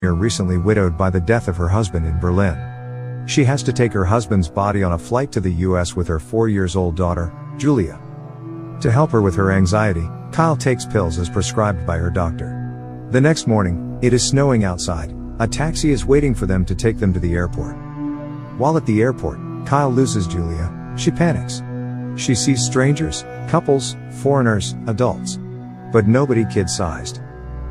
recently widowed by the death of her husband in Berlin. She has to take her husband's body on a flight to the US with her 4-year-old daughter, Julia. To help her with her anxiety, Kyle takes pills as prescribed by her doctor. The next morning, it is snowing outside. A taxi is waiting for them to take them to the airport. While at the airport, Kyle loses Julia. She panics. She sees strangers, couples, foreigners, adults. But nobody kid-sized.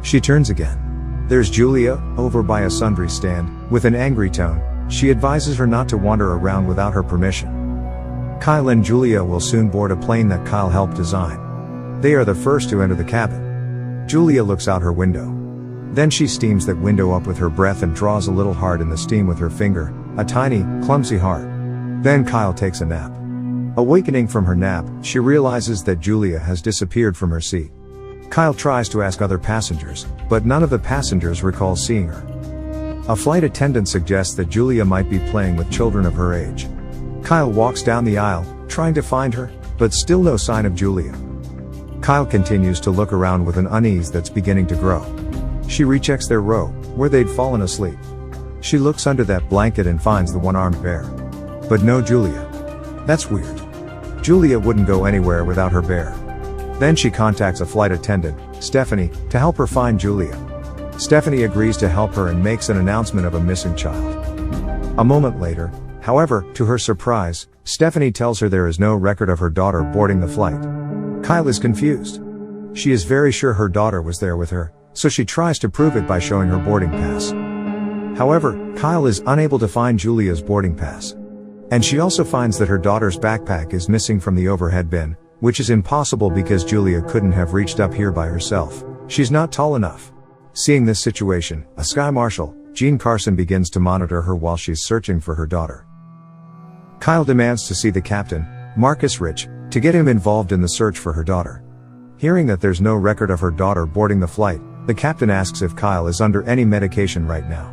She turns again. There's Julia, over by a sundry stand. With an angry tone, she advises her not to wander around without her permission. Kyle and Julia will soon board a plane that Kyle helped design. They are the first to enter the cabin. Julia looks out her window. Then she steams that window up with her breath and draws a little heart in the steam with her finger, a tiny, clumsy heart. Then Kyle takes a nap. Awakening from her nap, she realizes that Julia has disappeared from her seat. Kyle tries to ask other passengers, but none of the passengers recall seeing her. A flight attendant suggests that Julia might be playing with children of her age. Kyle walks down the aisle, trying to find her, but still no sign of Julia. Kyle continues to look around with an unease that's beginning to grow. She rechecks their row, where they'd fallen asleep. She looks under that blanket and finds the one-armed bear. But no Julia. That's weird. Julia wouldn't go anywhere without her bear. Then she contacts a flight attendant, Stephanie, to help her find Julia. Stephanie agrees to help her and makes an announcement of a missing child. A moment later, however, to her surprise, Stephanie tells her there is no record of her daughter boarding the flight. Kyle is confused. She is very sure her daughter was there with her, so she tries to prove it by showing her boarding pass. However, Kyle is unable to find Julia's boarding pass. And she also finds that her daughter's backpack is missing from the overhead bin, which is impossible because Julia couldn't have reached up here by herself. She's not tall enough. Seeing this situation, a sky marshal, Gene Carson, begins to monitor her while she's searching for her daughter. Kyle demands to see the captain, Marcus Rich, to get him involved in the search for her daughter. Hearing that there's no record of her daughter boarding the flight, the captain asks if Kyle is under any medication right now.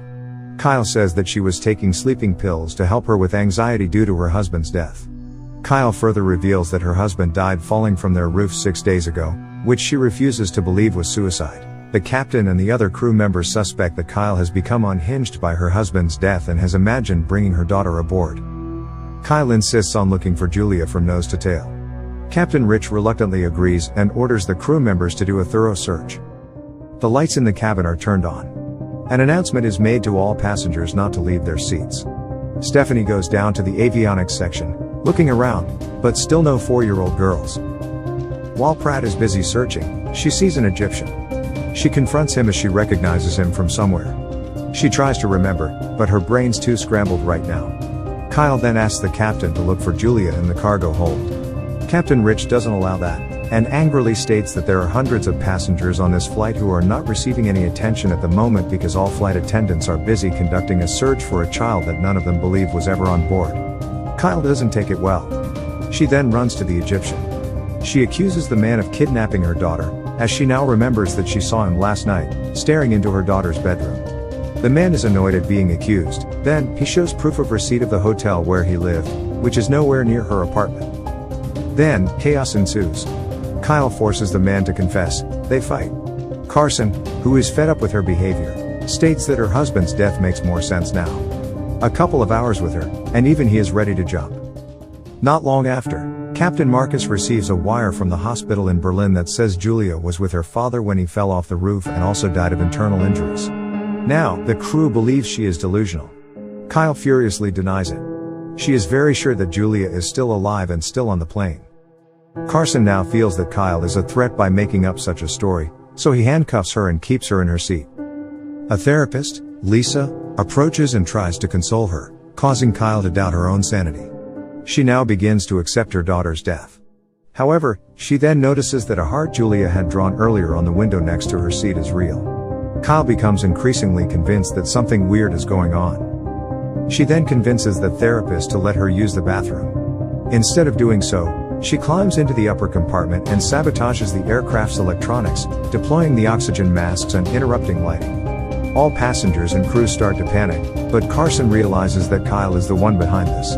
Kyle says that she was taking sleeping pills to help her with anxiety due to her husband's death. Kyle further reveals that her husband died falling from their roof 6 days ago, which she refuses to believe was suicide. The captain and the other crew members suspect that Kyle has become unhinged by her husband's death and has imagined bringing her daughter aboard. Kyle insists on looking for Julia from nose to tail. Captain Rich reluctantly agrees and orders the crew members to do a thorough search. The lights in the cabin are turned on. An announcement is made to all passengers not to leave their seats. Stephanie goes down to the avionics section, looking around, but still no 4-year-old girls. While Pratt is busy searching, she sees an Egyptian. She confronts him as she recognizes him from somewhere. She tries to remember, but her brain's too scrambled right now. Kyle then asks the captain to look for Julia in the cargo hold. Captain Rich doesn't allow that, and angrily states that there are hundreds of passengers on this flight who are not receiving any attention at the moment because all flight attendants are busy conducting a search for a child that none of them believe was ever on board. Kyle doesn't take it well. She then runs to the Egyptian. She accuses the man of kidnapping her daughter, as she now remembers that she saw him last night, staring into her daughter's bedroom. The man is annoyed at being accused. Then, he shows proof of receipt of the hotel where he lived, which is nowhere near her apartment. Then, chaos ensues. Kyle forces the man to confess. They fight. Carson, who is fed up with her behavior, states that her husband's death makes more sense now. A couple of hours with her, and even he is ready to jump. Not long after, Captain Marcus receives a wire from the hospital in Berlin that says Julia was with her father when he fell off the roof and also died of internal injuries. Now, the crew believes she is delusional. Kyle furiously denies it. She is very sure that Julia is still alive and still on the plane. Carson now feels that Kyle is a threat by making up such a story, so he handcuffs her and keeps her in her seat. A therapist, Lisa, approaches and tries to console her, causing Kyle to doubt her own sanity. She now begins to accept her daughter's death. However, she then notices that a heart Julia had drawn earlier on the window next to her seat is real. Kyle becomes increasingly convinced that something weird is going on. She then convinces the therapist to let her use the bathroom. Instead of doing so, she climbs into the upper compartment and sabotages the aircraft's electronics, deploying the oxygen masks and interrupting lighting. All passengers and crew start to panic, but Carson realizes that Kyle is the one behind this.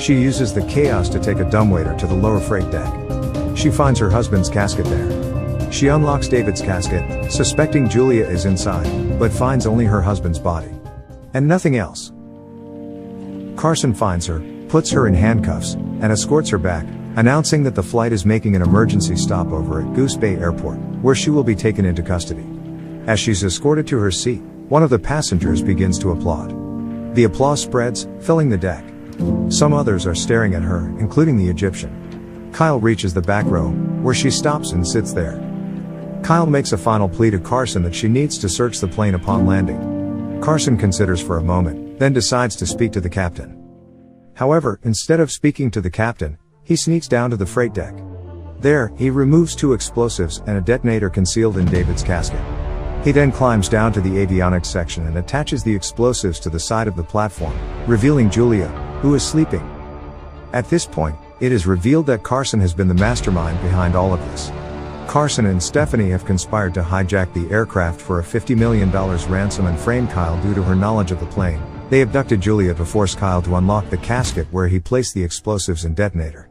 She uses the chaos to take a dumbwaiter to the lower freight deck. She finds her husband's casket there. She unlocks David's casket, suspecting Julia is inside, but finds only her husband's body. And nothing else. Carson finds her, puts her in handcuffs, and escorts her back, announcing that the flight is making an emergency stopover at Goose Bay Airport, where she will be taken into custody. As she's escorted to her seat, one of the passengers begins to applaud. The applause spreads, filling the deck. Some others are staring at her, including the Egyptian. Kyle reaches the back row, where she stops and sits there. Kyle makes a final plea to Carson that she needs to search the plane upon landing. Carson considers for a moment, then decides to speak to the captain. However, instead of speaking to the captain, he sneaks down to the freight deck. There, he removes 2 explosives and a detonator concealed in David's casket. He then climbs down to the avionics section and attaches the explosives to the side of the platform, revealing Julia, who is sleeping. At this point, it is revealed that Carson has been the mastermind behind all of this. Carson and Stephanie have conspired to hijack the aircraft for a $50 million ransom and frame Kyle due to her knowledge of the plane. They abducted Julia to force Kyle to unlock the casket where he placed the explosives and detonator.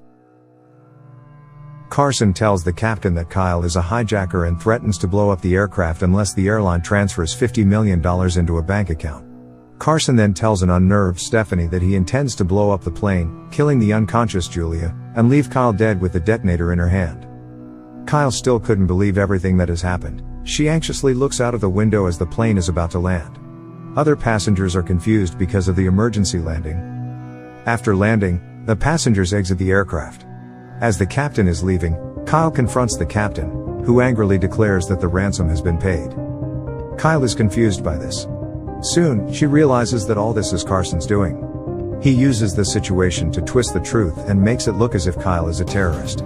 Carson tells the captain that Kyle is a hijacker and threatens to blow up the aircraft unless the airline transfers $50 million into a bank account. Carson then tells an unnerved Stephanie that he intends to blow up the plane, killing the unconscious Julia, and leave Kyle dead with the detonator in her hand. Kyle still couldn't believe everything that has happened. She anxiously looks out of the window as the plane is about to land. Other passengers are confused because of the emergency landing. After landing, the passengers exit the aircraft. As the captain is leaving, Kyle confronts the captain, who angrily declares that the ransom has been paid. Kyle is confused by this. Soon, she realizes that all this is Carson's doing. He uses the situation to twist the truth and makes it look as if Kyle is a terrorist.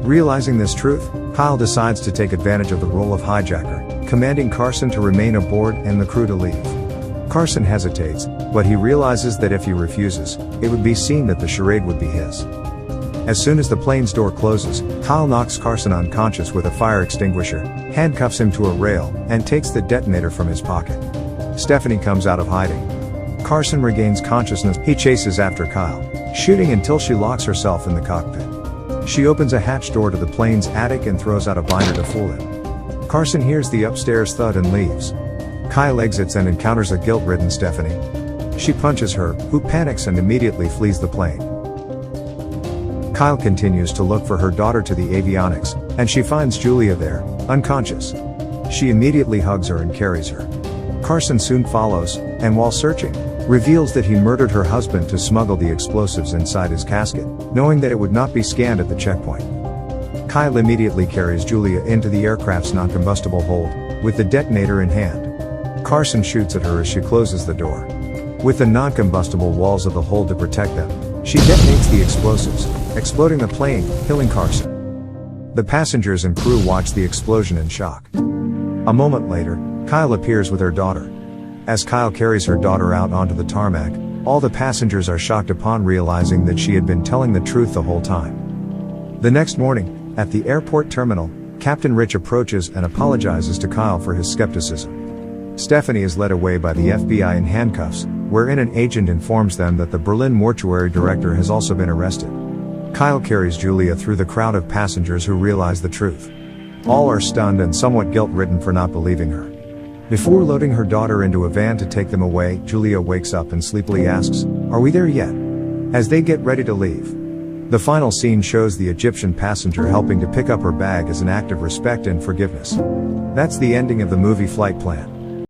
Realizing this truth, Kyle decides to take advantage of the role of hijacker, commanding Carson to remain aboard and the crew to leave. Carson hesitates, but he realizes that if he refuses, it would be seen that the charade would be his. As soon as the plane's door closes, Kyle knocks Carson unconscious with a fire extinguisher, handcuffs him to a rail, and takes the detonator from his pocket. Stephanie comes out of hiding. Carson regains consciousness. He chases after Kyle, shooting until she locks herself in the cockpit. She opens a hatch door to the plane's attic and throws out a binder to fool him. Carson hears the upstairs thud and leaves. Kyle exits and encounters a guilt-ridden Stephanie. She punches her, who panics and immediately flees the plane. Kyle continues to look for her daughter to the avionics, and she finds Julia there, unconscious. She immediately hugs her and carries her. Carson soon follows, and while searching, reveals that he murdered her husband to smuggle the explosives inside his casket, knowing that it would not be scanned at the checkpoint. Kyle immediately carries Julia into the aircraft's non-combustible hold, with the detonator in hand. Carson shoots at her as she closes the door. With the non-combustible walls of the hold to protect them, she detonates the explosives, exploding the plane, killing Carson. The passengers and crew watch the explosion in shock. A moment later, Kyle appears with her daughter. As Kyle carries her daughter out onto the tarmac, all the passengers are shocked upon realizing that she had been telling the truth the whole time. The next morning, at the airport terminal, Captain Rich approaches and apologizes to Kyle for his skepticism. Stephanie is led away by the FBI in handcuffs, wherein an agent informs them that the Berlin mortuary director has also been arrested. Kyle carries Julia through the crowd of passengers who realize the truth. All are stunned and somewhat guilt-ridden for not believing her. Before loading her daughter into a van to take them away, Julia wakes up and sleepily asks, "Are we there yet?" as they get ready to leave. The final scene shows the Egyptian passenger helping to pick up her bag as an act of respect and forgiveness. That's the ending of the movie Flight Plan.